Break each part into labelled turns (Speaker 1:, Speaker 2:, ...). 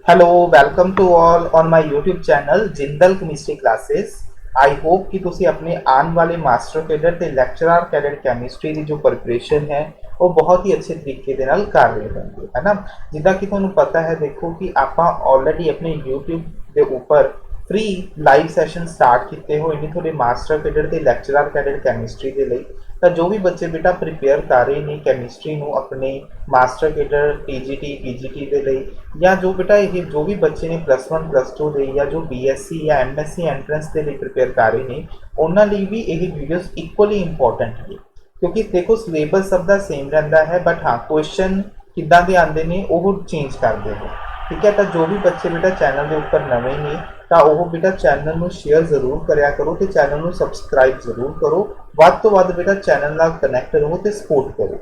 Speaker 1: Hello, welcome to all on my YouTube channel Jindal chemistry classes. I hope कि ਤੁਸੀਂ ਆਪਣੇ ਆਉਣ ਵਾਲੇ ਮਾਸਟਰ ਕੈਡਰ ਤੇ ਲੈਕਚਰਰ ਕੈਡਰ ਕੈਮਿਸਟਰੀ ਦੀ ਜੋ ਪ੍ਰਿਪਰੇਸ਼ਨ ਹੈ ਉਹ ਬਹੁਤ ਹੀ ਅੱਛੇ ਤਰੀਕੇ ਦੇ ਨਾਲ ਕਰ ਰਹੇ ਹੋਣਗੇ, ਹੈ ਨਾ। ਜਿੱਦਾਂ ਕਿ ਤੁਹਾਨੂੰ ਪਤਾ ਹੈ, ਦੇਖੋ ਕਿ ਆਪਾਂ ਆਲਰੇਡੀ ਆਪਣੇ YouTube ਦੇ ਉੱਪਰ फ्री लाइव सैशन स्टार्ट किए हुए ने थोड़े मास्टर कैडर ते लैक्चरर कैडर कैमिस्ट्री के लिए। तो जो भी बच्चे बेटा प्रिपेयर कर रहे हैं कैमिस्ट्री ਨੂੰ अपने मास्टर कैडर TGT PGT के लिए, या जो बेटा ये जो भी बच्चे ने +1 +2 ਦੇ या जो BSc या MSc एंट्रेंस के लिए प्रिपेयर कर रहे हैं उन्होंने लिए भी यही वीडियोस इक्वली इंपॉर्टेंट है। क्योंकि देखो सिलेबस सब का सेम रहता है, बट हाँ क्वेश्चन किदा के आते हैं वो चेंज करते हैं। ठीक है, तो जो भी बच्चे बेटा चैनल के उपर नवे ने तो वह बेटा चैनल में शेयर जरूर कराया करो, तो चैनल में सबसक्राइब जरूर करो, वध तो वध बेटा चैनल नाल कनैक्ट रहो तो सपोर्ट करो।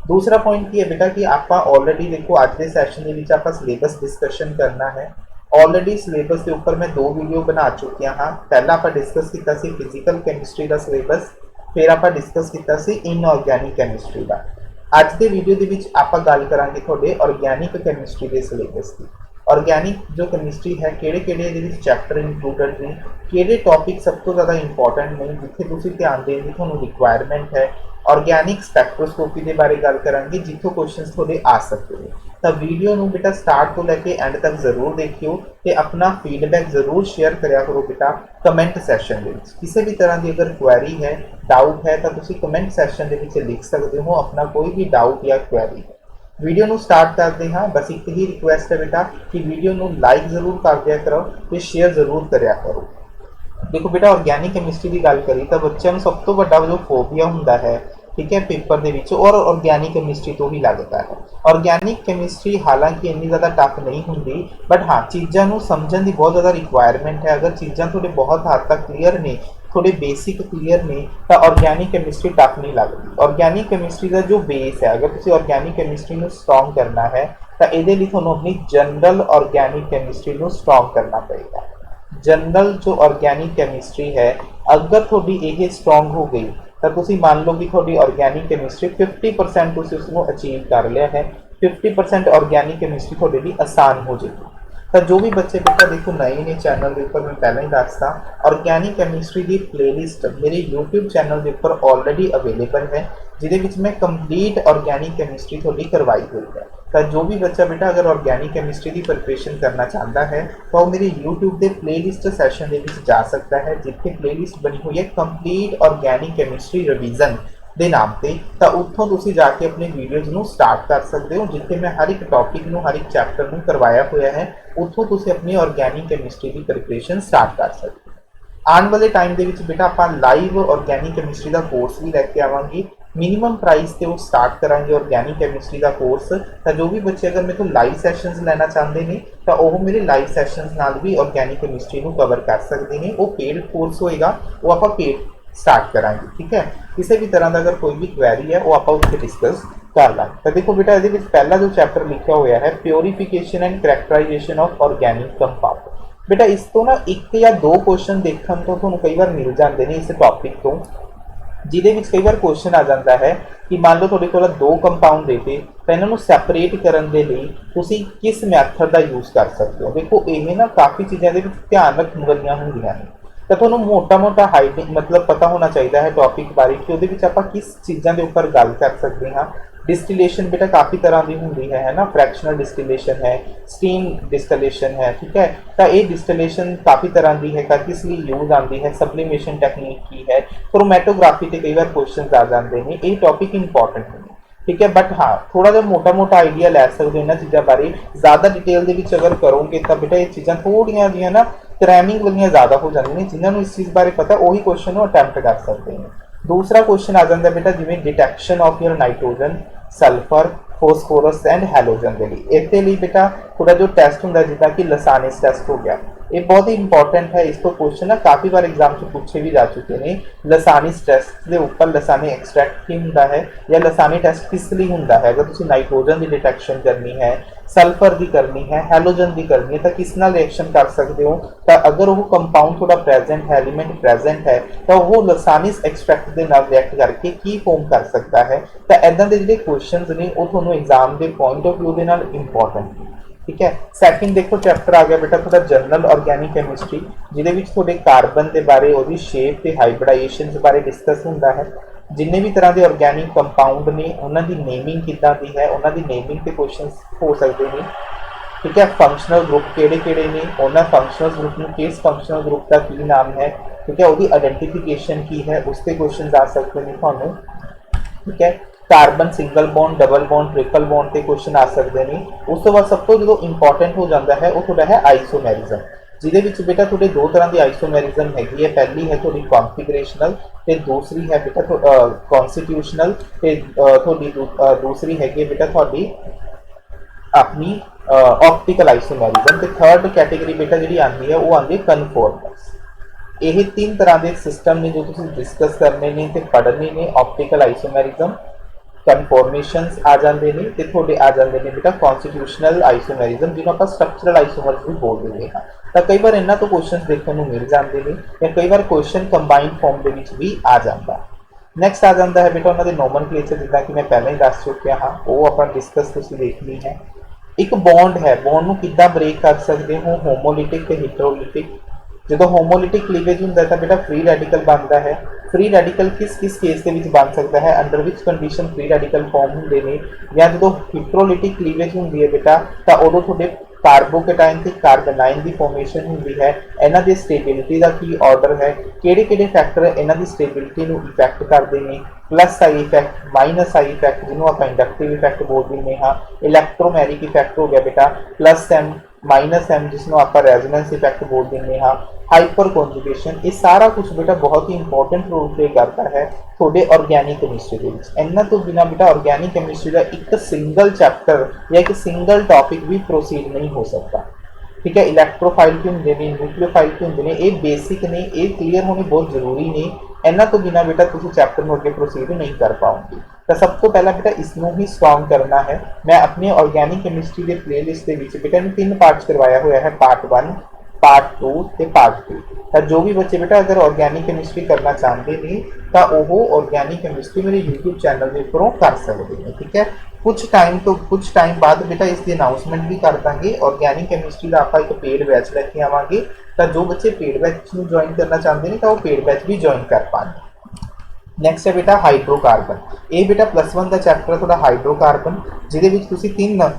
Speaker 1: दूसरा पॉइंट की है बेटा कि आप ऑलरेडी देखो अज के सैशन के आप सिलेबस डिस्कशन करना है। ऑलरेडी सिलेबस के उपर मैं 2 वीडियो बना चुकिया हाँ। पहला आप डिस्कस किया फिजिकल कैमिस्ट्री का सिलेबस, फिर आप डिस्कस किया इनऑर्गैनिक कैमिस्ट्री का। अज के वीडियो के आप गल करांगे थोड़े ऑर्गैनिक कैमिस्ट्री के सिलेबस की। ऑर्गैनिक जो कैमिस्ट्री है किहड़े चैप्टर इंक्लूडेड ने, किहड़े टॉपिक सब तो ज़्यादा इंपॉर्टेंट ने जिथे तुसीं ध्यान देने की तुहानूं रिक्वायरमेंट है। ऑर्गैनिक स्पैक्ट्रोस्कोपी के बारे गल करांगे जिथों क्वेश्चन थोड़े आ सकते हैं। तो वीडियो नूं बेटा स्टार्ट तो लैके एंड तक जरूर देखियो ते अपना फीडबैक जरूर शेयर करिया करो बेटा कमेंट सैशन में। किसी भी तरह की अगर क्वेरी है, डाउट है, तो तुसीं कमेंट सैशन के लिख सकते हो अपना कोई भी डाउट या क्वेरी। वीडियो नूं स्टार्ट करते हाँ। बस एक ही रिक्वेस्ट है बेटा कि वीडियो नूं लाइक जरूर कर दिया करो तो शेयर जरूर करिया करो। देखो बेटा ऑर्गैनिक कैमिस्ट्री की गल करी तो बच्चों को सब तो बड़ा जो फोबिया होंदा है, ठीक है, पेपर के विच और ऑर्गैनिक कैमिस्ट्री तो ही लगता है। ऑर्गैनिक कैमिस्ट्री हालांकि इन्नी ज़्यादा टफ नहीं होंगी, बट हाँ चीज़ों समझने की बहुत ज़्यादा रिक्वायरमेंट है। अगर चीज़ां थोड़े बहुत हद तक क्लीयर ने, थोड़े बेसिक क्लीयर ने, तो ऑर्गैनिक कैमिस्ट्री टफ नहीं लगती। ऑर्गैनिक कैमिस्ट्री का जो बेस है, अगर तुसीं ऑर्गैनिक कैमिस्ट्री को स्ट्रॉन्ग करना है तो ये तुहानूं अपनी जनरल ऑर्गैनिक कैमिस्ट्री को स्ट्रॉन्ग करना पड़ेगा। जनरल जो ऑर्गैनिक कैमिस्ट्री है अगर थोड़ी ये स्ट्रॉन्ग हो गई तो तुसीं मान लो कि थोड़ी ऑर्गैनिक कैमिस्ट्री 50% तुसीं उसको अचीव कर लिया है। 50% ऑर्गैनिक कैमिस्ट्री थोड़े लिए आसान हो जाएगी। तो जो भी बच्चे बेटा देखो नए ने चैनल के ऊपर मैं पहले ही दसदा ऑर्गैनिक कैमिस्ट्री की प्लेलिस्ट मेरे यूट्यूब चैनल के ऊपर ऑलरेडी अवेलेबल है, जिहदे मैं कंप्लीट ऑर्गैनिक कैमिस्ट्री थोड़ी करवाई हुई है। तो जो भी बच्चा बेटा अगर ऑर्गैनिक कैमिस्ट्री की प्रिपरेशन करना चाहता है तो वह मेरे यूट्यूब के प्लेलिस्ट सैशन के जा सकता है, जिथे प्लेलिस्ट बनी हुई है कंप्लीट ऑर्गैनिक कैमिस्ट्री रिवीजन के नाम से। तो उत्थों तुसीं जाके अपने वीडियोज़ को स्टार्ट कर सकते हो, जिथे मैं हर एक टॉपिक को हर एक चैप्टर को करवाया हुआ है। उत्थों तुसीं अपनी ऑर्गैनिक कैमिस्ट्री की प्रिपरेशन स्टार्ट कर सकते हो। आने वाले टाइम के बेटा आप लाइव ऑर्गैनिक कैमिस्ट्री का कोर्स भी लैके आवांगे। मिनीमम प्राइस से वो स्टार्ट करांगे ऑर्गैनिक कैमिस्ट्री का कोर्स। तो जो भी बच्चे अगर मेरे को लाइव सैशनस लेना चाहते हैं तो वह मेरे लाइव सैशनस नाल भी ऑर्गैनिक कैमिस्ट्री को कवर कर सकते हैं। वो पेड कोर्स होएगा, वो आप पेड स्टार्ट करांगे। ठीक है, किसी भी तरह का अगर कोई भी क्वेरी है वो आप उससे डिस्कस कर लेंगे। तो देखो बेटा ये पहला जो चैप्टर लिखा हुआ है purification and characterisation of organic compound. बेटा इस तो ना एक या दो क्वेश्चन देखने तो तुहानूं कई बार मिल जाते हैं इस टॉपिक तो, जिहदे विच कई बार क्वेश्चन आ जाता है कि मान लो तुहाडे कोल 2 कंपाउंड देते तो इन्हों सैपरेट करने के लिए तुसीं किस मैथड का यूज़ कर सकते हो। देखो ये ना काफ़ी चीज़ों के ध्यान रखने वाली होंदियां ने, तो तुहानूं मोटा मोटा हाइडिंग मतलब पता होना चाहिए है टॉपिक बारे कि उहदे विच आपां किस चीज़ों के उपर गल कर सकते हाँ। डिस्टिलेशन बेटा काफ़ी तरह की होंगी है ना, फ्रैक्शनल डिस्टिलेशन है, स्टीम डिस्टिलेशन है। ठीक है, तो ये डिस्टिलेशन काफ़ी तरह की है, किस लिए यूज आती है, सब्लिमेशन टेक्निक की है, क्रोमैटोग्राफी से कई बार क्वेश्चन आ जाते हैं। ये टॉपिक इंपॉर्टेंट है। ठीक है, बट हाँ थोड़ा जिहा मोटा मोटा आइडिया लै सकते हो इन्होंने चीज़ों बारे। ज़्यादा डिटेल के अगर करोगे तो बेटा ये चीज़ां थोड़ियां जिहियां ना क्रैमिंग वाली ज़्यादा हो जाती हैं। जिन्होंने इस चीज़ बारे पता वही क्वेश्चन अटैम्प्ट कर सकते हैं। दूसरा क्वेश्चन आ जाता है बेटा जिवें detection of your nitrogen, sulphur, phosphorus and halogen के लिए। इसके लिए बेटा थोड़ा जो टेस्ट होंगे जिदा कि लसानिस टेस्ट हो गया, ये बहुत ही इंपॉर्टेंट है। इस तो क्वेश्चन ना काफ़ी बार एग्जाम से पूछे भी जा चुके हैं। लसानिस टेस्ट के उपर लसानी एक्सट्रैक्ट की होंदा है या लसानी टेस्ट किस लिए होंदा है। अगर तुसीं नाइट्रोजन की डिटेक्शन करनी है, सल्फर की करनी है, हैलोजन की करनी है तो किस नाल रिएक्शन कर सकते हो। तो अगर वो कंपाउंड थोड़ा प्रेजेंट है, एलीमेंट प्रेजेंट है, तो वो लसानिस एक्सट्रैक्ट के नाल रिएक्ट करके की फॉर्म कर सकता है। तो इदां दे जिहड़े क्वेश्चन ने वो तुहानूं एग्जाम के पॉइंट ऑफ व्यू के नाल इंपॉर्टेंट। ठीक है। सैकेंड देखो चैप्टर आ गया बेटा थोड़ा जनरल ऑर्गेनिक केमिस्ट्री, जिहदे विच थोड़े कार्बन के बारे, उसकी शेप ते हाइब्रिडाइजेशन के बारे डिस्कस होंदा है। जिन्ने भी तरह के ऑर्गेनिक कंपाउंड ने उन्हां दी नेमिंग किदां दी है, उन्हां दी नेमिंग ते क्वेश्चंस हो सकते हैं। ठीक है। फंक्शनल ग्रुप किहड़े-किहड़े ने, उन्हां फंक्शनल ग्रुप में किस फंक्शनल ग्रुप का की नाम है, ठीक है, उसकी आइडेंटिफिकेशन की है, उसते क्वेश्चन आ सकते हैं तुहानूं। ठीक है। Carbon single bond, double bond, triple bond के क्वेश्चन आ सकते हैं। उस तो बाद सब तो जो इंपॉर्टेंट हो जाता है वो थोड़ा है आइसोमेरिज्म, जिहदे विच बेटा थोड़े दो तरह की आइसोमेरिज्म हैगी है। पहली है थोड़ी कॉन्फिगरेशनल ते दूसरी है बेटा कॉन्स्टिट्यूशनल ते थोड़ी दूसरी हैगी बेटा थोड़ी अपनी ऑप्टिकल आइसोमेरिज्म। ते थर्ड कैटेगरी बेटा जी आती है वो आती है कन्फॉर्मर्स। यह तीन तरह के सिस्टम ने जो तुम डिस्कस करने ने ते पढ़ने ने। ऑप्टिकल आइसोमेरिज्म, कन्फॉर्मेशंस आ जाते हैं तो थोड़े आ जाते हैं बेटा कॉन्स्टिट्यूशनल आइसोमेरिज्म, जिन्होंने आप स्ट्रक्चरल आइसोमर्स भी बोल देंगे हैं। तो कई बार इन्हों तो क्वेश्चन देखने को मिल जाते हैं या कई बार क्वेश्चन कंबाइंड फॉर्म के भी आ जाता है। नैक्सट आ जाता है बेटा उन्होंने नोमनक्लेचर, जिदा कि मैं पहले ही दस चुकिया हाँ, वो आप डिस्कस तुम देखनी है। एक बॉन्ड है, बॉन्ड को किद्दां ब्रेक कर सकते हो, होमोलिटिक ते हेटरोलिटिक। जो होमोलिटिक क्लीवेज होंगे तो बेटा फ्री रैडिकल बनता है। फ्री रैडिकल किस किस केस के बन सकता है, under which condition free radical form होंगे ने, या जो हिट्रोलिटिक क्लीवेज होंगी है बेटा तो उदों थोड़े कार्बोकेटाइन ते कार्बनाइन की फॉर्मेशन होंगी है। इन्हां दी स्टेबिलिटी का की ऑर्डर है, किहड़े-किहड़े फैक्टर इन्हां दी स्टेबिलिटी को इफेक्ट करते हैं। Plus I effect, minus I effect, जिन्होंने आप इंडक्टिव इफेक्ट बोल देंगे हाँ। इलैक्ट्रोमैरिक इफेक्ट हो गया बेटा, प्लस एम माइनस एम, जिसनों आप रेजोनेंस इफेक्ट बोल देंगे हाँ। हाइपर कॉन्जुगेशन, ये सारा कुछ बेटा बहुत ही इंपॉर्टेंट रोल प्ले करता है थोड़े ऑर्गेनिक केमिस्ट्री के। इन्हों तो बिना बेटा ऑर्गेनिक केमिस्ट्री का एक सिंगल चैप्टर या एक सिंगल टॉपिक भी प्रोसीड नहीं हो सकता। ठीक है। इलैक्ट्रोफाइल के होंगे ने, न्यूक्लियोफाइल के होंगे ने, ये बेसिक ने, ये क्लीयर होने बहुत जरूरी ने। इन्हों तो बिना बेटा तुम चैप्टर में अगे प्रोसीड नहीं कर पाओगे। तो सब तो पहला बेटा इसनों ही स्ट्रॉन्ग करना है। मैं अपने ऑर्गेनिक केमिस्ट्री के प्लेलिस्ट के बेटा इन 3 पार्ट्स करवाया हुआ है, पार्ट 1, पार्ट 2 ते पार्ट 3। तो जो भी बच्चे बेटा अगर ऑर्गेनिक केमिस्ट्री करना चाहते हैं तो वह ऑर्गेनिक केमिस्ट्री मेरे यूट्यूब चैनल के उपरों कर सकते हैं। ठीक है। कुछ टाइम बाद बेटा इसकी अनाउंसमेंट भी कर देंगे। ऑर्गेनिक केमिस्ट्री का आप एक पेड बैच लेके आवांगे, तो जो बच्चे पेड बैच में ज्वाइन करना चाहते हैं तो वो पेड बैच भी ज्वाइन कर पाएंगे। नैक्सट है बेटा हाइड्रोकार्बन। ये बेटा +1 का चैप्टर है थोड़ा हाइड्रोकार्बन, जिहदे 3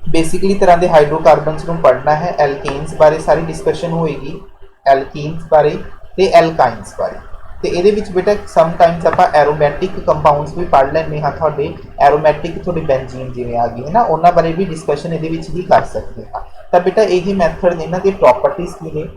Speaker 1: बेसिकली तरह के हाइड्रोकार्बनस को पढ़ना है। एल्केन्स बारे सारी डिस्कशन होएगी, एल्कीन्स बारे ते एल्काइन्स बारे। तो ये बेटा समटाइम्स आप एरोमैटिक कंपाउंड्स भी पढ़ लेंगे हाँ। थोड़े एरोमैटिक थोड़ी बेंजीन जिवें आ गई है ना, उन्होंने बारे भी डिस्कशन ये भी कर सकते हैं। तो बेटा यही मैथड इन्हों की प्रॉपर्टीज़ की ने,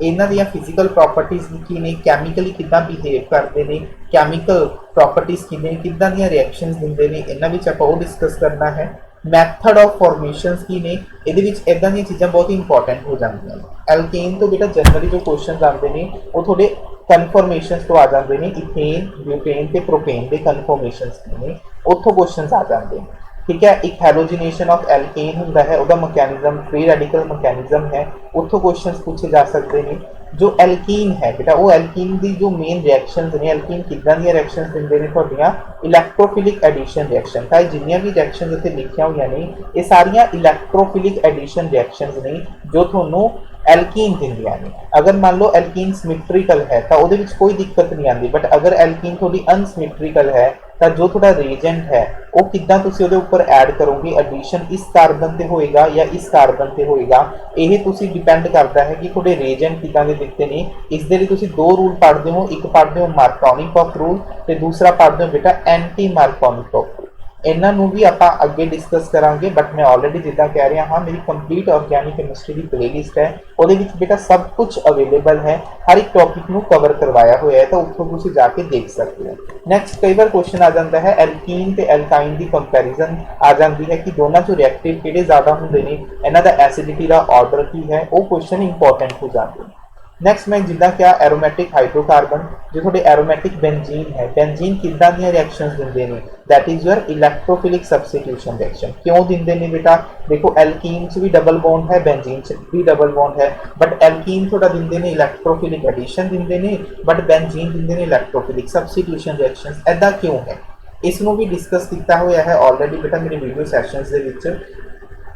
Speaker 1: इन्हों दी फिजिकल प्रॉपर्टीज़ की ने, कैमिकली किद्दां बिहेव करते हैं, कैमिकल प्रॉपर्टीज़ की ने, किद्दां दी रिएक्शनस दिंदे ने, इन्हां विच आपां वो डिस्कस करना है। मैथड ऑफ फॉर्मेशंस की ने, ये इदां दी चीज़ां बहुत ही इंपॉर्टेंट हो जांदियां ने। एल्केन तो बेटा जनरली जो क्वेश्चन आते हैं वो थोड़े कन्फॉर्मेशंस तो आ जाते हैं, इथेन, ब्यूटेन ते प्रोपेन के कन्फॉर्मेशंस की ने, उत्थों क्वेश्चन आ जाते हैं। ठीक है। एक हेलोजिनेशन ऑफ एल्केन होंदा है, उसका मैकेनिज्म फ्री रेडिकल मैकेनिज्म है, उत्थों क्वेश्चन पूछे जा सकते हैं। जो एल्कीन है बेटा वो एल्कीन की जो मेन रिएक्शंस ने, एल्कीन किदां दी रिएक्शंस दिंदे ने तुहाडियां, इलैक्ट्रोफिलिक एडिशन रिएक्शन। तो जिन्नियां भी रिएक्शंस इत्थे लिखियां होईयां ने ये सारियां इलैक्ट्रोफिलिक एडिशन रिएक्शंस ने जो तुहानूं एल्कीन दिंदियां ने। अगर मान लो एल्कीन सिमेट्रिकल है तो वो कोई दिक्कत नहीं आती, बट अगर एल्कीन थोड़ी अनसिमेट्रिकल है तो जो थोड़ा रिएजेंट है वो किद्दां तुसीं उहदे उपर ऐड करोगे, एडिशन इस कार्बन से होएगा या इस कार्बन से होएगा, ये तुसीं डिपेंड करता है कि थोड़े रिएजेंट किद्दां दे दिते ने। इस दे लई तुसीं 2 रूल पढ़ते हो, एक पढ़ते हो मार्कोनी ऑफ रूल ते दूसरा पढ़ते हो बेटा एंटी मार्कोनी ऑफ रूल। इन्हों भी आप अगे डिस्कस करांगे, बट मैं ऑलरेडी जिदा कह रहा हाँ मेरी कंप्लीट ऑर्गेनिक केमिस्ट्री की प्लेलिस्ट है, वो बेटा सब कुछ अवेलेबल है, हर एक टॉपिक को कवर करवाया हुआ है, तो उत्थों तुसीं जाके देख सकते हो। नैक्सट कई बार क्वेश्चन आ जाता है एल्कीन ते एल्काइन की कंपैरिजन आ जाती है कि दोनों चो रिएक्टिव किहड़े ज़्यादा होंदे ने, इन्हां दा एसिडिटी का ऑर्डर की है, वो क्वेश्चन इंपॉर्टेंट हो जाते हैं। नैक्सट मैं जिदा क्या एरोमैटिक हाइड्रोकार्बन, जो थोड़े एरोमैटिक बेंजीन है, बेंजीन किद्दां दी रिएक्शंस दिंदे ने, that is your electrophilic substitution reaction. क्यों दिंदे ने बेटा, देखो एल्कीन च भी डबल बॉन्ड है, बेंजीन च भी डबल बॉन्ड है, बट एल्कीन थोड़ा दिंदे ने इलैक्ट्रोफिलिक एडिशन दिंदे ने, बट बेंजीन दिंदे ने इलैक्ट्रोफिलिक सब्सटीट्यूशन रिएक्शंस। ऐदा क्यों है, इसनों भी डिस्कस किया हुआ है ऑलरेडी बेटा मेरे वीडियो सैशनस दे विच।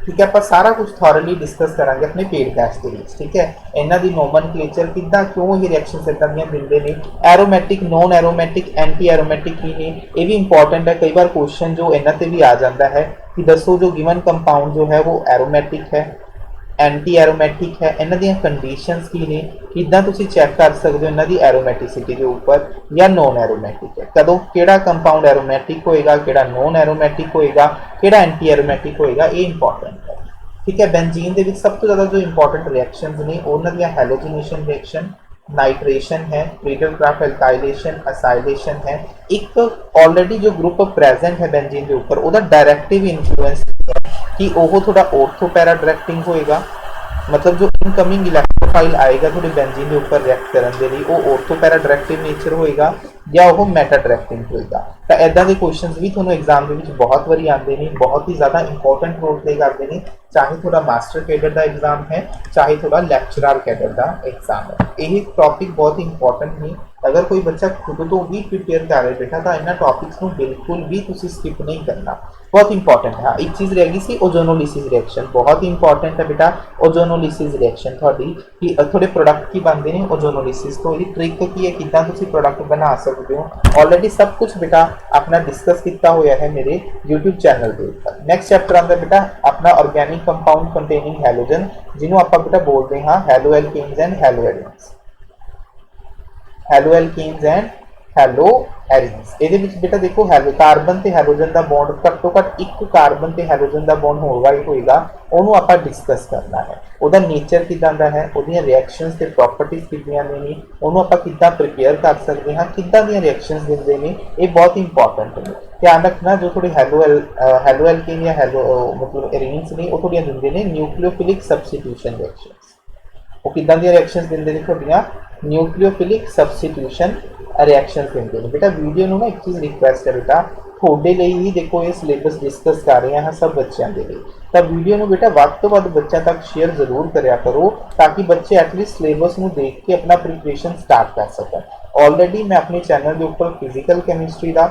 Speaker 1: ठीक है, ਆਪਾਂ ਸਾਰਾ ਕੁਝ ਥੋਰਲੀ ਡਿਸਕਸ ਕਰਾਂਗੇ ਆਪਣੇ ਪੇਡ ਬੈਚ ਦੇ ਵਿੱਚ। ਠੀਕ ਹੈ, ਇਹਨਾਂ ਦੀ ਨੋਮਨਕਲੇਚਰ ਕਿੱਦਾਂ, ਕਿਉਂ ਇਹ ਰਿਐਕਸ਼ਨਸ ਇਦਾਂ ਦੀਆਂ ਦਿੰਦੇ ਨੇ, aromatic, non aromatic, anti aromatic ਕੀ ਨੇ, ਇਹ ਵੀ ਇੰਪॉर्टेंट है। कई बार क्वेश्चन जो ਇਹਨਾਂ ਤੇ ਵੀ ਆ ਜਾਂਦਾ ਹੈ कि दसो जो गिवन कंपाउंड जो है वो एरोमैटिक है, एंटी एरोमैटिक है, इन्हां ਦੀਆਂ कंडीशनस की ने, किदां तुसीं चैक कर सकते हो इन्हां दी एरोमैटिसिटी के ऊपर या नॉन एरोमैटिक है, कदों किहड़ा कंपाउंड एरोमैटिक होएगा, किहड़ा नॉन एरोमैटिक होएगा, किहड़ा एंटी एरोमैटिक होएगा, ये इंपॉर्टेंट है। ठीक है, बेंजीन दे विच सब तो ज़्यादा जो इंपॉर्टेंट रिएक्शनस ने उन्हां दी हैलोजिनेशन रिएक्शन, नाइट्रेशन है, क्रीडलक्राफ्ट एल्काइलेशन, असाइलेशन है। एक ऑलरेडी जो ग्रुप प्रेजेंट है बेंजीन के ऊपर ਉਹਦਾ डायरेक्टिव इन्फ्लुएंस है कि ਉਹ थोड़ा ऑर्थो पैरा डायरेक्टिंग होएगा, मतलब जो इनकमिंग इलेक्ट्रोफाइल आएगा थोड़े बेंजीन के ऊपर रिएक्ट करने के लिए वो ऑर्थो पैरा डायरेक्टिव नेचर होएगा या वो मैटा डायरेक्टिंग होएगा। तो इदा के क्वेश्चंस भी थोड़ा एग्जाम के बहुत बारी आते हैं, बहुत ही ज़्यादा इंपॉर्टेंट रोल प्ले करते हैं, चाहे थोड़ा मास्टर कैडर का एग्जाम है, चाहे थोड़ा लैक्चरर कैडर का एग्जाम है। यही टॉपिक बहुत इंपॉर्टेंट है, अगर कोई बच्चा खुद तो भी प्रिपेयर कर रहे बेटा तो इन्होंने टॉपिक्स को बिल्कुल भी तुसी स्किप नहीं करना, बहुत इंपॉर्टेंट है। हाँ, एक चीज़ रहेगी सी ओजोनोलिसिस रिएक्शन, बहुत इंपॉर्टेंट है बेटा ओजोनोलिसिस रिएक्शन थोड़ी कि थोड़े प्रोडक्ट की बनते हैं ओजोनोलिसिस तो ये ट्रिक की है कितना तुसी प्रोडक्ट बना सकते हो, ऑलरेडी सब कुछ बेटा अपना डिस्कस किया हुआ है मेरे यूट्यूब चैनल के ऊपर। नेक्स्ट चैप्टर आता है बेटा अपना ऑर्गेनिक कंपाउंड कंटेनिंग हैलोजन, जिन्हों आप बेटा बोलते हैं haloalkanes and haloarenes, haloalkanes and haloarenes. ਇਹਦੇ ਵਿੱਚ बेटा देखो हैलो कार्बन ਤੇ ਹੈਲੋਜਨ ਦਾ ਬੌਂਡ ਘੱਟੋ ਘੱਟ ਇੱਕ ਕਾਰਬਨ ਤੇ ਹੈਲੋਜਨ ਦਾ ਬੌਂਡ ਹੋਏਗਾ, ਉਹਨੂੰ ਆਪਾਂ ਡਿਸਕਸ ਕਰਨਾ ਹੈ। ਉਹਦਾ ਨੇਚਰ ਕਿਦਾਂ ਦਾ ਹੈ, ਉਹਦੀਆਂ ਰਿਐਕਸ਼ਨਸ ਤੇ ਪ੍ਰੋਪਰਟੀਜ਼ ਕਿੰਨੀਆਂ ਨੇ, ਉਹਨੂੰ ਆਪਾਂ ਕਿੱਦਾਂ ਪ੍ਰੀਪੇਅਰ ਕਰ ਸਕਦੇ ਹਾਂ, ਕਿੱਦਾਂ ਦੀਆਂ ਰਿਐਕਸ਼ਨਸ ਦਿੰਦੇ ਨੇ, ਇਹ ਬਹੁਤ ਇੰਪॉर्टेंट ਹੈ। ਧਿਆਨ ਰੱਖਣਾ ਜੋ ਥੋੜੀ ਹੈਲੋ ਐਲਕੇਨ ਜਾਂ ਹੈਲੋ ਮਤਲਬ एरिन्स ਨੇ ਉਹ ਥੋੜੀਆਂ ਦਿੰਦੇ ਨੇ ਨਿਊਕਲੀਓਫਿਲਿਕ ਸਬਸਟੀਟਿਊਸ਼ਨ ਰਿਐਕਸ਼ਨਸ। ਉਹ ਕਿੱਦਾਂ ਦੀਆਂ ਰਿਐਕਸ਼ਨਸ ਦਿੰਦੇ ਨੇ ਤੁਹਾਡੀਆਂ ਨਿਊਕਲੀਓਫਿਲਿਕ ਸਬਸਟੀਟਿਊਸ਼ਨ रिएक्शन देंगे ने। बेटा वीडियो में ना एक चीज़ रिक्वेस्ट है बेटा थोड़े लिए ही देखो ये सिलेबस डिस्कस कर रहे हैं सब बच्चों के लिए, तो वीडियो में बेटा वध तो वध बच्चों तक शेयर जरूर कराया करो ताकि बच्चे एटलीस्ट सिलेबस में देख के अपना प्रिपरेशन स्टार्ट कर सकन। ऑलरेडी मैं अपने चैनल के ऊपर फिजिकल कैमिस्ट्री का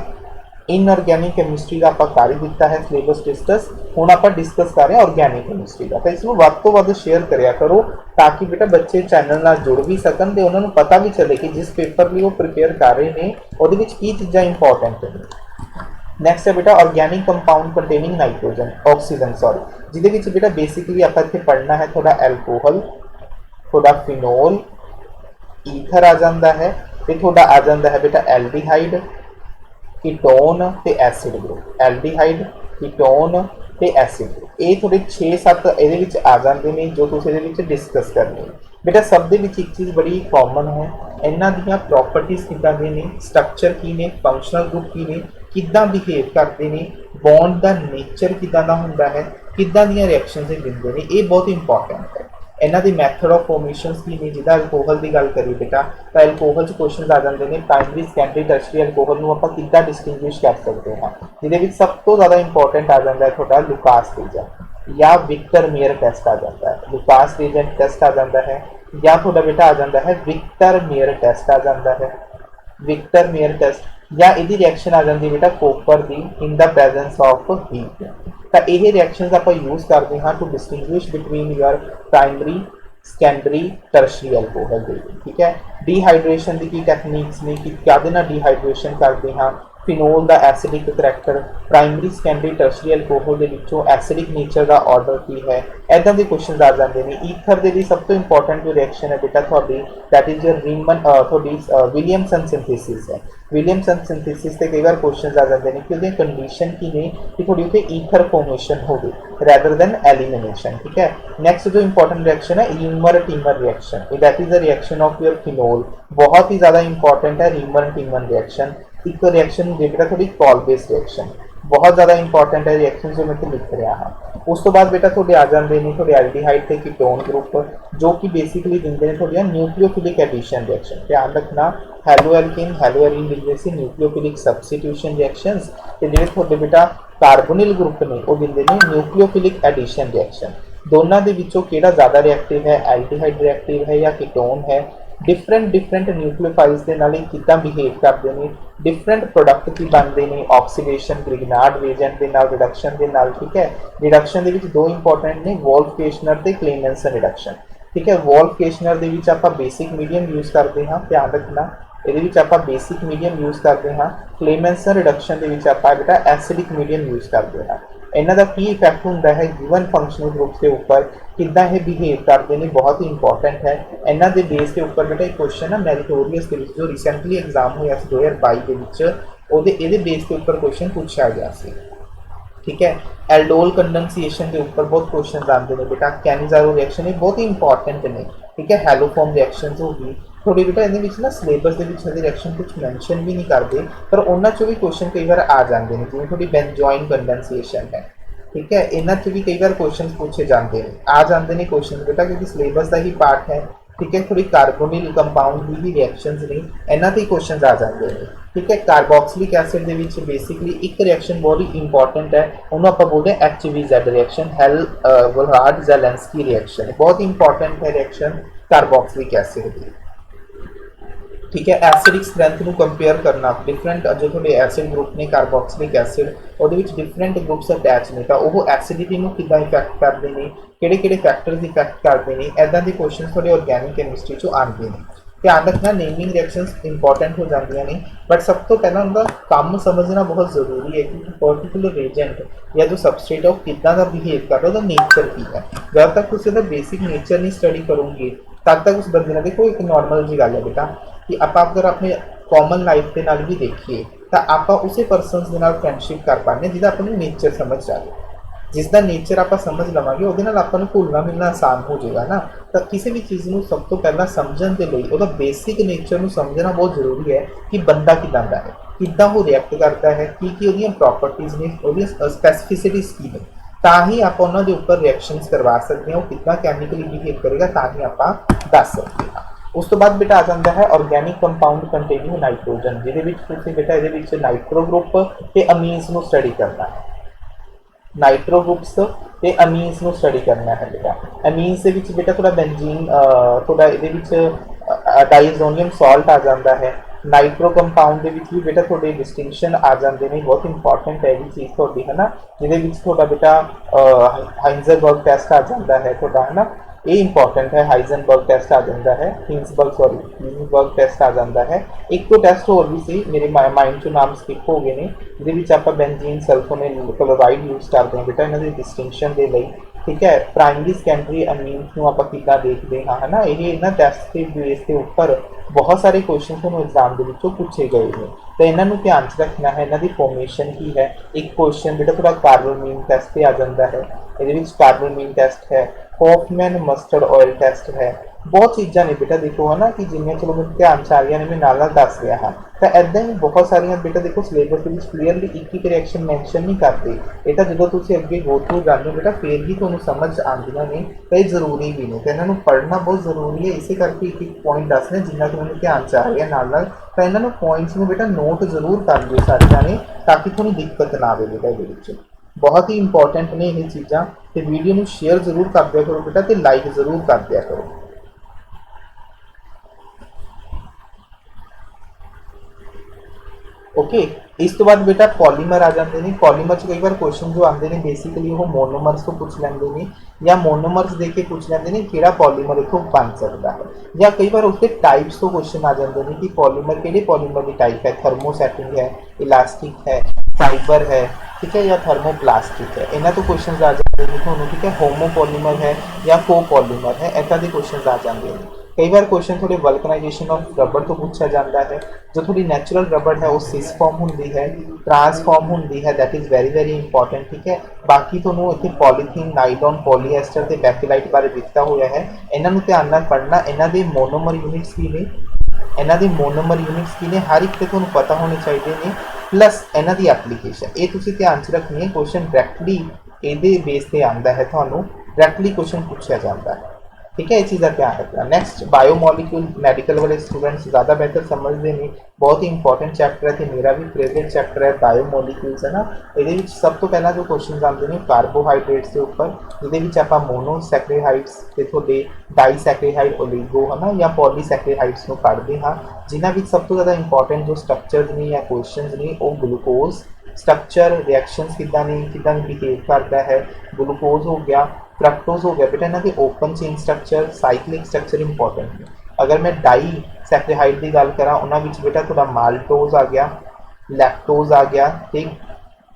Speaker 1: इनऑर्गेनिक कैमिस्ट्री का आप कर ही दिता है सिलेबस डिस्कस, हुण आप डिस्कस कर रहे हैं ऑर्गेनिक कैमिस्ट्री का, तो इसमें वध तो वध शेयर कराया करो ताकि बेटा बच्चे चैनल नाल जुड़ भी सकन ते उन्होंने पता भी चले कि जिस पेपर लिए वो प्रिपेयर कर रहे हैं उहदे विच की चीज़ां इंपॉर्टेंट हैं। नैक्सट है बेटा organic compound containing nitrogen oxygen sorry, जिहदे विच बेटा बेसिकली आप इत्थे पढ़ना है थोड़ा एल्कोहल, थोड़ा फिनोल, ईथर आ जाता है, ते थोड़ा आ जाता है बेटा एल्डिहाइड, कीटोन ते एसिड ग्रुप, एल्डिहाइड, कीटोन ते एसिड ग्रुप। ये थोड़े 6-7 ਇਹਦੇ ਵਿੱਚ ਆ ਜਾਂਦੇ ਨੇ ਜੋ ਤੁਸੀਂ ਇਹਦੇ ਵਿੱਚ ਡਿਸਕਸ ਕਰਨੀ ਹੈ। बेटा सब ਦੇ ਵਿੱਚ ਇੱਕ ਚੀਜ਼ ਬੜੀ ਕਾਮਨ ਹੈ, ਇਹਨਾਂ ਦੀਆਂ ਪ੍ਰੋਪਰਟੀਜ਼ ਕਿੱਦਾਂ ਦੇ ਨੇ, ਸਟਰਕਚਰ ਕੀ ਨੇ, ਫੰਕਸ਼ਨਲ ਗਰੁੱਪ ਕੀ ਨੇ, ਕਿੱਦਾਂ ਬਿਹੇਵ ਕਰਦੇ ਨੇ, ਬੌਂਡ ਦਾ ਨੇਚਰ ਕਿੱਦਾਂ ਦਾ ਹੁੰਦਾ ਹੈ, ਕਿੱਦਾਂ ਦੀਆਂ ਰਿਐਕਸ਼ਨਸ ਇਹ ਦਿੰਦੇ ਨੇ, ਇਹ ਬਹੁਤ ਇੰਪॉर्टेंट ਹੈ। ਇਹਨਾਂ ਦੀ ਮੈਥਡ ਆਫ ਫਾਰਮੇਸ਼ਨਸ ਕੀ ਨੇ, ਜਿੱਦਾਂ ਅਲਕੋਹਲ ਦੀ ਗੱਲ ਕਰੀਏ बेटा ਤਾਂ ਅਲਕੋਹਲ 'ਚ ਕੁਐਸਚਨਸ ਆ ਜਾਂਦੇ ਨੇ ਪ੍ਰਾਇਮਰੀ ਸੈਕੰਡਰੀ ਟਰਸ਼ਰੀ ਅਲਕੋਹਲ ਨੂੰ ਆਪਾਂ ਕਿੱਦਾਂ ਡਿਸਟਿੰਗੁਇਸ਼ ਕਰ ਸਕਦੇ ਹਾਂ, ਜਿਹਦੇ ਵਿੱਚ ਸਭ ਤੋਂ ਜ਼ਿਆਦਾ ਇੰਪॉर्टेंट ਆ ਜਾਂਦਾ ਹੈ ਤੁਹਾਡਾ ਲੂਕਾਸ ਰੀਜਨ या विक्टर मेयर टेस्ट आ जाता है, लुकास रीजन टेस्ट आ जाता है या थोड़ा बेटा आ जाता है विक्टर मेयर टेस्ट आ जाता है, विक्टर मेयर टेस्ट या इहदी रिएक्शन आ जाती है बेटा कॉपर दी in the presence of heat. तो यह रिएक्शनस आप यूज करते हैं to distinguish between your primary secondary tertiary alcohol. ठीक है, डिहाइड्रेशन की टैक्नीक्स ने कि क्या डिहाइड्रेशन करते हैं, फिनोल का acidic character, primary secondary tertiary alcohol के विचों एसिडिक नेचर का ऑर्डर की है, इदा के क्वेश्चन आ जाते हैं। ईथर के लिए सब तो इंपॉर्टेंट जो रिएक्शन है बेटा थोड़ी दैट इज योर रीमन थोड़ी विलियमसन सिंथेसिस है, विलियमसन सिंथेसिस से कई बार क्वेश्चन आ जाते हैं कि उसकी कंडीशन की ने कि थोड़ी उत्थे ईथर फॉर्मेशन हो रैदर दैन एलिमिनेशन। ठीक है, नेक्स्ट जो इंपॉर्टेंट रिएक्शन है reamer teamer reaction, that is the reaction of your phenol, बहुत ही ज़्यादा इंपॉर्टेंट है रीमर टीमर रिएक्शन। एक रिएक्शन बेटा थोड़ी कॉल बेस्ड रिएक्शन बहुत ज़्यादा इंपॉर्टेंट है रिएक्शन जो मैं लिख रहा हाँ। उस तो बाद बेटा थोड़े आ जाते हैं थोड़े एल्डिहाइड ते कीटोन ग्रुप जो कि बेसिकली दिंदे ने थोड़िया न्यूक्लियोफिलिक एडिशन रिएक्शन। ध्यान रखना हैलो एल्केन हैलो एरिन दिंदे सी न्यूक्लियोफिलिक सबस्टिट्यूशन रिएक्शंस ते जिहड़े थोड़े बेटा कार्बोनिल ग्रुप ने वो दिंदे ने न्यूक्लियोफिलिक एडिशन रिएक्शन। दोनों के विचों किहड़ा ज़्यादा रिएक्टिव है, एल्डिहाइड रिएक्टिव है या कीटोन है, डिफरेंट डिफरेंट न्यूक्लियोफाइल्स के नाल कितना बिहेव करते हैं, डिफरेंट प्रोडक्ट की बनते हैं ऑक्सीडेशन ग्रिगनार्ड रीजेंट के नाल रिडक्शन के नाल। ठीक है, रिडक्शन के दो इंपॉर्टेंट ने वोल्फ केशनर ते क्लेमेंसन रिडक्शन। ठीक है, वोल्फ केशनर के आप बेसिक मीडियम यूज़ करते हैं, ध्यान रखना ये आप बेसिक मीडियम यूज़ करते हैं। क्लेमेंसन रिडक्शन के आप बेटा एसिडिक मीडियम यूज़ करते हैं। इन्हों का की इफैक्ट होंगे है गिवन फंक्शनल ग्रुप के उपर किदा ये बिहेव करते हैं, बहुत ही इंपॉर्टेंट है। इन्हों के बेस के उपर बेटा एक क्वेश्चन है मैरिटोरियस के जो रिसेंटली एग्जाम होया 2022 के ये बेस के उपर क्वेश्चन पूछा गया से। ठीक है, एल्डोल कंडेंसेशन के ऊपर बहुत क्वेश्चन आते हैं बेटा। कैनिजारो रिएक्शन ये बहुत ही इंपॉर्टेंट ने। ठीक है, हैलोफॉर्म रिएक्शंस होगी थोड़ी बेटा ये ना सिलेबस के रिएक्शन कुछ मैंशन भी नहीं करते, पर उन्होंने भी क्वेश्चन कई बार आ जाते हैं, जिवें थोड़ी बेंजोइन कंडेंसेशन है। ठीक है, इन्होंने भी कई बार क्वेश्चन पूछे जाते हैं, आ जाते हैं क्वेश्चन बेटा, क्योंकि सिलेबस का ही पार्ट है। ठीक है, थोड़ी कार्बोनिल कंपाउंड की भी रिएक्शंस ने, इन्हों से क्वेश्चन आ जाते हैं। ठीक है, कार्बोक्सिलिक एसिड के बेसिकली एक रिएक्शन बहुत ही इंपॉर्टेंट है, उन्होंने आप बोलते हैं HVZ रिएक्शन, हेल-वोल्हार्ड ज़ेलेंस्की रिएक्शन, बहुत ही इंपॉर्टेंट है रिएक्शन कार्बोक्सिलिक एसिड की। ठीक है, एसिडिक स्ट्रेंथ को कंपेयर करना, डिफरेंट जो थोड़े एसिड ग्रुप ने कार्बोक्सिलिक एसिड वो डिफरेंट ग्रुप्स अटैच ने, तो वो एसिडिटी को कितना इफैक्ट करते हैं, किहड़े फैक्टर्स इफैक्ट करते हैं, इदा के क्वेश्चन थोड़े ऑर्गैनिक कैमिस्ट्री चो आते हैं। ध्यान रखना नेमिंग रिएक्शंस इंपॉर्टेंट हो जाती हैं, बट सब तो पहला उनका काम समझना बहुत जरूरी है कि पर्टिकुलर रेजेंट या जो सबस्ट्रेट है वो कितना का बिहेव कर रहा है, नेचर की है। जब तक तुम बेसिक नेचर नहीं स्टडी करोगे तब तक उस बंदे ने, देखो एक नॉर्मल जी गल है बेटा कि आप अगर अपने कॉमन लाइफ के नाल भी देखिए तो आप उस परसन के नाल फ्रेंडशिप कर पाने जिसका अपनी नेचर समझ जाए, जिसका नेचर आप समझ लवेंगे वो भूलना मिलना आसान हो जाएगा ना। तो किसी भी चीज़ को सब तो पहला समझने के लिए वो बेसिक नेचर को समझना बहुत जरूरी है कि बंदा किदा का है, किदा वो रिएक्ट करता है, की प्रॉपर्टीज़ ने, वो स्पैसिफिसिटीज़ की ने, ताही आप उन्होंने उपर रिएक्शंस करवा सकते हैं, वो कितना कैमिकली बिहेव करेगा ताही आप दस सकते हैं। उस तो बाद बेटा आ जाता है ऑर्गैनिक कंपाउंड कंटेनिंग नाइट्रोजन, जिहदे बेटा ये नाइट्रो ग्रुप ते अमीन्स को स्टडी करना है, नाइट्रो ग्रुप्स ते अमीन्स को स्टडी करना है बेटा। अमीन्स के बेटा थोड़ा बेंजीन थोड़ा ये डाइजोनियम सॉल्ट आ जाता है। नाइट्रो कंपाउंड भी बेटा थोड़े डिस्टिंक्शन आ जाते हैं, बहुत इंपॉर्टेंट है ये चीज़ थोड़ी है ना, जिहदे थोड़ा बेटा हाइंजनबर्ग टेस्ट आ जाता है थोड़ा है ना, ये इंपॉर्टेंट है। हाइजनबर्ग टेस्ट आ जाता है, हिंसबर्ग टेस्ट आ जाता है। एक तो टेस्ट होर भी सी मेरे माइंड चो नाम स्किप हो गए हैं, जिहदे आप बेंजीन सल्फोनिल क्लोराइड यूज़ करते हैं बेटा इन्हों के डिस्टिंक्शन के लिए। ठीक है, प्राइमरी सैकेंडरी अमीन्स को आप कितना देखते हाँ है ना, ये इन्होंने टेस्ट के बेस के उपर बहुत सारे क्वेश्चन थोड़ा एग्जाम के पूछे गए हैं, तो इन्हों ध्यान च रखना है। इन्हों की फॉर्मेशन की है, एक क्वेश्चन बेटा थोड़ा कार्बोमीन टेस्ट पे आ जाता है, ये कार्बोमीन टेस्ट है, हॉफमैन मस्टर्ड ऑयल टेस्ट है, बहुत चीज़ा ने बेटा देखो है ना कि जिन्हें चलो मैं ध्यान च आ रही ने मैं नाल दस रहा हाँ। तो इदा ही बहुत सारिया बेटा देखो सिलेबस क्लीयरली एक रिएक्शन मैंशन नहीं करते, ये तो जो तुम अगे गो थ्रू जाते हो बेटा फिर ही तुम्हें समझ आदियाँ ने, तो ये जरूरी भी ने, तो इन्हों पढ़ना बहुत जरूरी है। इस करके एक पॉइंट दसने जिन्ना कि मैंने ध्यान च आ रहा नाल, तो इन्होंने पॉइंट्स को बेटा नोट जरूर कर दो सारिया ने, ताकि थोड़ी दिक्कत ना आए बेटा ये, बहुत ही इंपॉर्टेंट ने ये चीज़ा। तो वीडियो में शेयर जरूर कर दिया करो बेटा, तो लाइक जरूर कर दिया करो। ओके, इस तो बाद बेटा पॉलीमर आ जाते हैं। पॉलीमर कई बार क्वेश्चन जो आते हैं बेसिकली वो मोनोमर्स को पूछ लेंगे हैं, या मोनोमर्स दे के पूछ लेंगे हैं कि पॉलीमर इतों बन सकता है, या कई बार उसके टाइप्स तो क्वेश्चन आ जाते हैं कि पॉलीमर कि पॉलीमर की टाइप है, थर्मोसेटिंग है, इलास्टिक है, फाइबर है, ठीक है, या थर्मोप्लास्टिक है, इन्हों तो क्वेश्चन आ जाते हैं थोड़ा। ठीक है, होमोपॉलीमर है या कोपॉलीमर है, इदा के क्वेश्चन आ जाते हैं। कई बार क्वेश्चन थोड़ी वल्कनाइजेशन ऑफ रबड़ तो पूछा जाता है, जो थोड़ी नैचुरल रबड़ है वो सिस फॉर्म होंगी है, ट्रांसफॉर्म होंगी है, that is very very important. ठीक है, बाकी थोनों इतने पॉलीथीन नाइलॉन पॉलीएस्टर ते बैकेलाइट बारे दिता हुआ है, इन्हों ध्यान नाल पढ़ना। इन्हों के मोनोमर यूनिट्स की ने, इन्हों के मोनोमर यूनिट्स की ने, हर एक तो पता होने चाहिए ने, प्लस इन्हों की एप्लीकेशन ये तुसीं ध्यान च रखनी है। क्वेश्चन डायरैक्टली ये बेस पर आता है, थानू डायरैक्टली क्वेश्चन पूछा जाता है। ठीक है, ये चीज़ का ध्यान रखना। नेक्स्ट बायोमोलिक्यूल मैडिकल वाले स्टूडेंट्स ज़्यादा बेहतर समझते नहीं, बहुत ही इंपॉर्टेंट चैप्टर है, तो मेरा भी फेवरेट चैप्टर है बायोमोलिक्यूल्स है ना। ये सब तो पहला जो क्वेश्चन आते हैं कार्बोहाइड्रेट्स के उपर, ये आप मोनोसैक्रिहाइड्स ते थोड़े डाईसैक्रिहाइड ओलिगो है ना या पॉलीसैक्रिहाइड्स को पढ़ते हाँ, जिन्होंने सब तो ज़्यादा इंपॉर्टेंट जो स्ट्रक्चर्स ने या क्वेश्चन ने वो ग्लूकोज स्ट्रक्चर रिएक्शंस किदा बिहेव करता है, ग्लूकोज हो गया, फ्रक्टोज हो गया बेटा, इन्हों के open chain structure cyclic structure important है। अगर मैं डाई सैक्रिहाइड की गल करा उन्होंने बेटा थोड़ा माल्टोज आ गया, लैक्टोज आ गया, ठीक,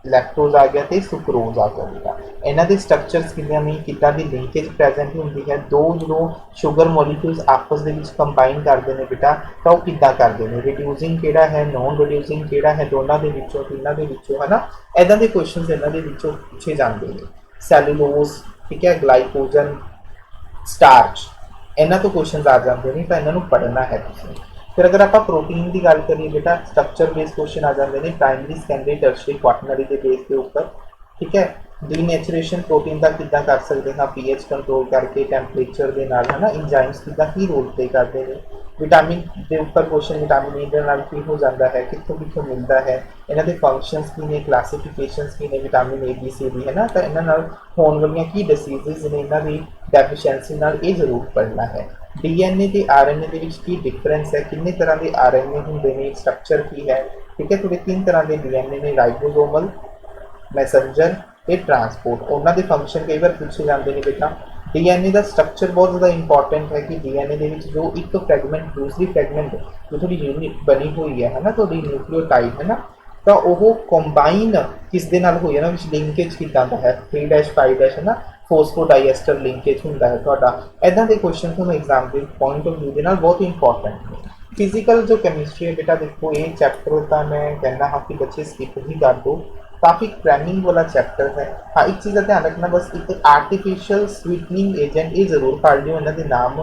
Speaker 1: लैक्टोज आ गया तो सुक्रोज आ गया बेटा। इन्हों के स्ट्रक्चर्स किदा की लिंकेज प्रेजेंट होंगी है, दो जो शुगर मॉलिक्यूल्स आपस के कंबाइन करते हैं बेटा, तो वह किदा करते हैं, रिड्यूसिंग किहड़ा है, नॉन रिड्यूसिंग किहड़ा है, दोनों के विचों तिन्हों के विचों है ना, इदां के क्वेश्चन इन्हों के विचों पूछे जाते हैं। सैलूलोज, ठीक है, ग्लाइकोजन, स्टार्च, इन्हों तो क्वेश्चन आ जाते हैं, तो इन्हों पढ़ना है तुसीं। फिर अगर आप प्रोटीन की गल करिए बेटा, स्ट्रक्चर बेस्ड क्वेश्चन आ जाते हैं प्राइमरी सैकेंडरी टर्शरी क्वाटनरी के बेस के उपर, ठीक है। डीनेचुरेशन प्रोटीन का किदा कर सकते हैं, पीएच कंट्रोल करके टैंपरेचर के नाल है ना, इंजाइम्स किदा की रोल प्ले करते हैं। विटामिन के उपर क्वेश्चन विटामिन ए के नाल की हो जाता है, कितों कितों मिलता है, इन्हों के फंक्शनस की ने, क्लासीफिकेशनस की ने, vitamin A B C D है ना, तो इन्होंने होने वाली की डिसीजेज ने, इन्हों की डेफिशिएंसी नाल ये जरूर पढ़ना है। डीएनए ते आरएनए के बीच की डिफरेंस है, कितने तरह के आरएनए होंगे ने, स्ट्रक्चर की है, ठीक है। थोड़े तीन तरह के डीएनए ने, राइबोसोमल, मैसेंजर ते ट्रांसपोर्ट, उन्होंने फंक्शन कई बार पूछे जाते हैं बेटा। डीएनए का स्ट्रक्चर बहुत ज़्यादा इंपॉर्टेंट है कि डीएनए के जो एक फ्रैगमेंट दूसरी फ्रैगमेंट जो थोड़ी यूनिट बनी हुई है ना, थोड़ी न्यूक्लियोटाइड है ना, तो वह कंबाइन किस दे नाल होई है ना, लिंकेज किदा दा है 3-5 है ना, फोस्फोडाइएस्टर लिंकेज होंदा है तुहाडा। इदां दे क्वेश्चन तुहानूं एग्जाम के पॉइंट ऑफ व्यू दे नाल बहुत इंपॉर्टेंट है। फिजिकल जो केमिस्ट्री है बेटा, देखो ये चैप्टर तो मैं कहना हाँ कि बच्चे स्किप ही कर दो, काफ़ी क्रैमिंग वाला चैप्टर है। हाँ, एक चीज़ का ध्यान रखना, बस एक आर्टिफिशियल स्वीटनिंग एजेंट ये जरूर पढ़ लियो, इन्हों के नाम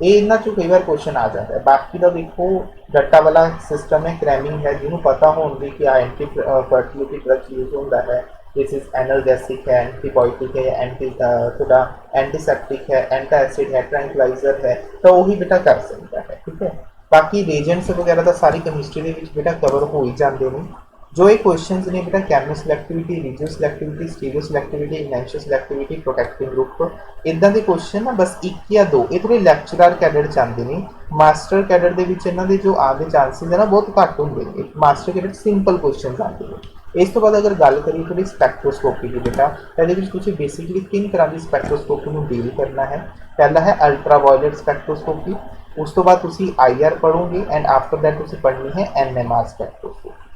Speaker 1: ये इन्हों चो कई बार क्वेश्चन आ जाता है। बाकी तो देखो डट्टा वाला सिस्टम है, क्रैमिंग है, जिन्होंने पता होगी कि एंटी फर्टिलिटी ड्रग्स यूज होता है, दिस इज एनर्जेसिक है, एंटीबायोटिक है, एंटी थोड़ा एंटीसेप्टिक है, एंटा एसिड है, ट्रैंक्विलाइजर है, तो वही बेटा कर सकता है, ठीक है। बाकी रेजेंट्स वगैरह तो सारी केमिस्ट्री के बेटा कवर हो ही जाते हैं। जो ये क्वेश्चंस ने बेटा chemoselectivity, regioselectivity, stereoselectivity, enantioselectivity, protective group, इदां के क्वेश्चन ना बस एक या दो ये थोड़े लैक्चरर कैडर चाहते हैं। मास्टर कैडर के जो आने चांसिस है ना बहुत घट होंगे, मास्टर कैडर सिंपल क्वेश्चन आते हैं। इस तो बाद अगर गल करिए थोड़ी स्पैक्ट्रोस्कोपी की बेटा, ये बेसिकली तीन तरह की स्पैक्ट्रोस्कोपी में डील करना है। पहला है अल्ट्रा वायलेट स्पैक्ट्रोस्कोपी, उस तो बाद IR पढ़ोगे एंड आफ्टर दैट तुसीं पढ़नी है NMR स्पैक्ट्रोस्कोपी।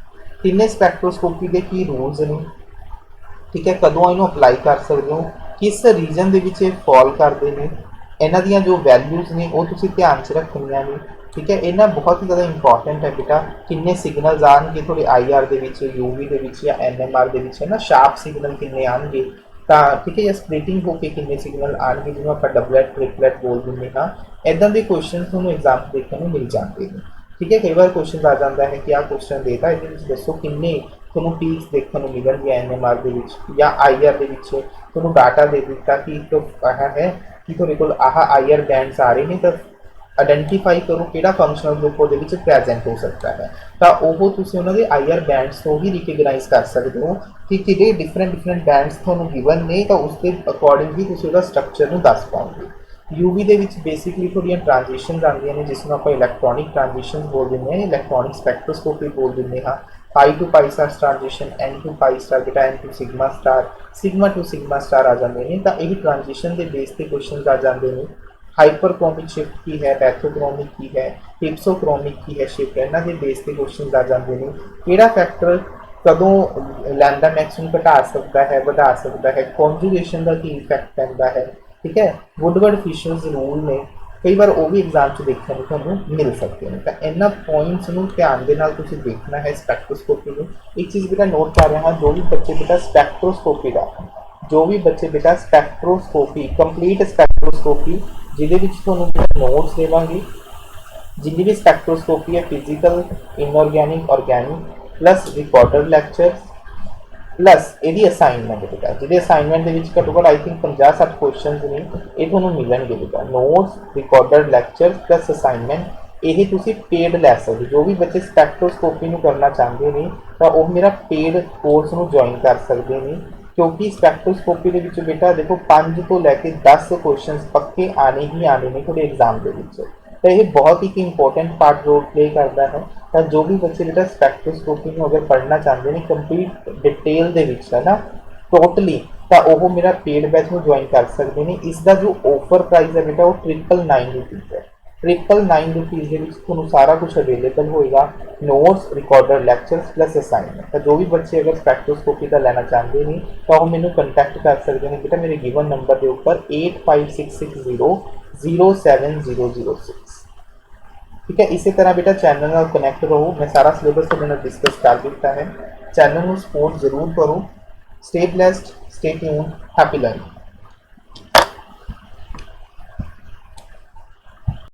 Speaker 1: तीनों स्पैक्ट्रोस्कोपी के की रूल्स ने, ठीक है, कदों इन्हों अप्लाई कर सकते हो, किस रीजन के फॉल करते हैं, इन्हों दी जो वैल्यूज ने वो तुसीं ध्यान च रखनिया ने, ठीक है। इन्ना बहुत ही ज़्यादा इंपॉर्टेंट है बेटा, किन्ने सिग्नल्स आएंगे थोड़े IR के UV के या NMR के है ना, शार्प सिग्नल किन्ने आएंगे, तो ठीक है, या स्प्लिटिंग होकर किन्ने सिग्नल आएंगे, जिन्होंं आप डबलेट ट्रिपलेट बोल देंगे हाँ, इदां के क्वेश्चन थोड़ा एग्जाम देखने को मिल जाते हैं, ठीक है। कई बार क्वेश्चन आ जाता है कि आ क्वेश्चन देता है, ये दसो किन्ने थोड़ा पीक्स देखने को मिलेंगे NMR के या IR के, थोड़ा डाटा दे दिता कि तो है कि थोड़े को IR बैंड्स आ रहे हैं, तो आइडेंटिफाई करो कि फंक्शनल ग्रुप वो प्रेजेंट हो सकता है, तो वो उन्होंने IR बैंड्स तो ही रिकगनाइज कर सकते हो कि कि डिफरेंट बैंड्स थोड़ा गिवन ने, तो उसके अकॉर्डिंग ही स्ट्रक्चर दस पाओगे। UV के बेसिकली थोड़िया ट्रांजिशन आदि ने, जिसमें आप इलैक्ट्रॉनिक ट्रांजिशन बोल दें, इलैक्ट्रॉनिक स्पैक्ट्रोस्कोपी बोल दें हाँ, pi to pi star transition, N to pi star बेटा, N to sigma to sigma star आ जाते हैं, तो यही ट्रांजिशन के बेस पे क्वेश्चन आ जाते हैं। हाइपरक्रोमिक शिफ्ट की है, पैथोक्रोमिक की है, हिप्सोक्रोमिक की है शिफ्ट, इन्हों के बेस पे क्वेश्चन आ जाते हैं। किहड़ा फैक्टर कदों लैंडा मैक्स में घटा सकता है, बढ़ा सकता है, कॉन्जुगेशन का की इफेक्ट पैंदा है, ठीक है। वुडवर्ड फिशर्स रूल ने कई बार वो भी एग्जाम च देखने को थोड़ा मिल सकते हैं, तो इन्होंने पॉइंट्स में ध्यान के नाल तुसीं देखना है स्पैक्ट्रोस्कोपी में। एक चीज़ बेटा नोट कर रहा हाँ, जो भी बच्चे बेटा स्पैक्ट्रोस्कोपी का, जो भी बच्चे बेटा स्पैक्ट्रोस्कोपी कंप्लीट स्पैक्ट्रोस्कोपी जिहदे तुहानूं नोट्स देवांगे, जिन्नी भी स्पैक्ट्रोस्कोपी है physical, inorganic, organic plus recorded lectures, plus ਇਹਦੀ ਅਸਾਈਨਮੈਂਟ ਬੇਟਾ, ਜਿਹਦੇ ਅਸਾਈਨਮੈਂਟ ਦੇ ਵਿੱਚ ਘੱਟੋ ਘੱਟ ਆਈ ਥਿੰਕ 50-60 ਕੁਐਸਚਨਸ ਨੇ, ਇਹ ਤੁਹਾਨੂੰ ਮਿਲਣਗੇ ਬੇਟਾ। Notes, recorded lecture plus assignment, ਇਹ ਤੁਸੀਂ ਪੇਡ ਲੈ ਸਕਦੇ। ਜੋ ਵੀ ਬੱਚੇ ਸਪੈਕਟ੍ਰੋਸਕੋਪੀ ਨੂੰ ਕਰਨਾ ਚਾਹੁੰਦੇ ਨੇ ਤਾਂ ਉਹ ਮੇਰਾ ਪੇਡ ਕੋਰਸ ਨੂੰ ਜੁਆਇਨ ਕਰ ਸਕਦੇ ਨੇ, ਕਿਉਂਕਿ ਸਪੈਕਟ੍ਰੋਸਕੋਪੀ ਦੇ ਵਿੱਚ ਬੇਟਾ ਦੇਖੋ 5 ਤੋਂ ਲੈ ਕੇ 10 ਕੁਐਸਚਨਸ ਪੱਕੇ ਆਣੇ ਹੀ ਆਣੇ ਨੇ ਤੁਹਾਡੇ ਐਗਜ਼ਾਮ ਦੇ ਵਿੱਚ। ਤਾਂ ਇਹ ਬਹੁਤ ਹੀ ਇੰਪੋਰਟੈਂਟ ਪਾਰਟ ਰੋਲ ਪਲੇ ਕਰਦਾ ਹੈ। ਤਾਂ ਜੋ ਵੀ ਬੱਚੇ ਬੇਟਾ ਸਪੈਕਟ੍ਰੋਸਕੋਪੀ ਨੂੰ ਅਗਰ ਪੜ੍ਹਨਾ ਚਾਹੁੰਦੇ ਨੇ ਕੰਪਲੀਟ ਡਿਟੇਲ ਦੇ ਵਿੱਚ ਹੈ ਨਾ, ਟੋਟਲੀ, ਤਾਂ ਉਹ ਮੇਰਾ ਪੇਡ ਬੈਚ ਨੂੰ ਜੁਆਇਨ ਕਰ ਸਕਦੇ ਨੇ। ਇਸ ਦਾ ਜੋ ਆਫਰ ਪ੍ਰਾਈਸ ਹੈ ਬੇਟਾ ਉਹ 999 ਰੁਪੀਜ਼ ਹੈ। 999 ਰੁਪੀਜ਼ ਦੇ ਵਿੱਚ ਤੁਹਾਨੂੰ ਸਾਰਾ ਕੁਝ ਅਵੇਲੇਬਲ ਹੋਏਗਾ, notes, recorded lectures plus assignment. ਤਾਂ ਜੋ ਵੀ ਬੱਚੇ ਅਗਰ ਸਪੈਕਟ੍ਰੋਸਕੋਪੀ ਦਾ ਲੈਣਾ ਚਾਹੁੰਦੇ ਨੇ ਤਾਂ ਉਹ ਮੈਨੂੰ ਕੰਟੈਕਟ ਕਰ ਸਕਦੇ ਨੇ ਬੇਟਾ ਮੇਰੇ ਗਿਵਨ ਨੰਬਰ ਦੇ ਉੱਪਰ 8566007006। ठीक है। इसी तरह बेटा चैनल ਨਾਲ कनेक्ट रहो। मैं सारा सिलेबस ਤੁਹਾਡੇ ਨਾਲ डिस्कस कर ਦਿੱਤਾ है। चैनल ਨੂੰ सपोर्ट जरूर करो। Stay blessed, stay tuned, happy learning.